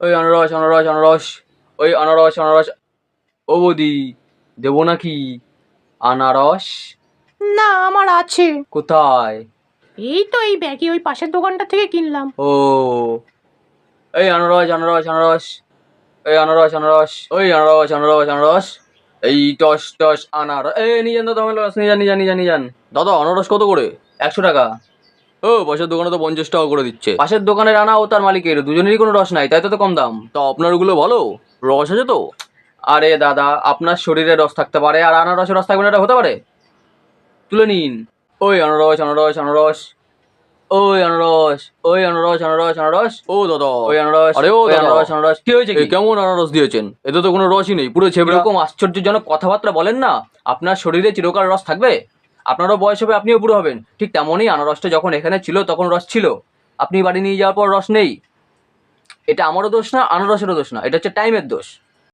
ওই আনারস আনারস আনারস, ওই আনারস আনারস। ও বৌদি, দেবো নাকি আনারস? না, আমার আছে। কোথায়? এই তো এই ব্যাগে, ওই পাশের দোকানটা থেকে কিনলাম। ও, এই আনারস আনারস আনারস, এই আনারস আনারস, ওই আনারস আনারস আনারস, এই টস টস আনারস। এই নিয়ে যান দাদা, আমার রস নিয়ে যান, নিয়ে যান, নিয়ে যান, নিয়ে যান। দাদা আনারস কত করে? 100 টাকা। ও, পাশের দোকানে তো 50 টাকা করে দিচ্ছে। পাশের দোকানের আনা ও তার মালিকের দুজনেরই কোনো রস নাই, তাই তো কম দাম। তো আপনার ওগুলো ভালো রস আছে তো? আরে দাদা, আপনার শরীরে রস থাকতে পারে আর আনারসের রস থাকবে না, এটা হতে পারে? তুলে নিন। ওই আনারস আনারস আনারস, ওই আনারস, ওই আনারস আনারস আনারস। ও দাদা, ওই আনারস। আরে ও ওই দাদা। আনারস আনারস। কি হয়েছে? এ কেমন আনারস দিয়েছেন? এতে তো কোনো রসই নেই, পুরো ছেবড়া। এরকম আশ্চর্যজনক কথাবার্তা বলেন না। আপনার শরীরে চিরকাল রস থাকবে? আপনারও বয়স হবে, আপনিও বুড়ো হবেন। ঠিক তেমনই আনারসটা যখন এখানে ছিল তখন রস ছিল, আপনি বাড়ি নিয়ে যাওয়ার পর রস নেই। এটা আমারও দোষ না, আনারসেরও দোষ না, এটা হচ্ছে টাইমের দোষ।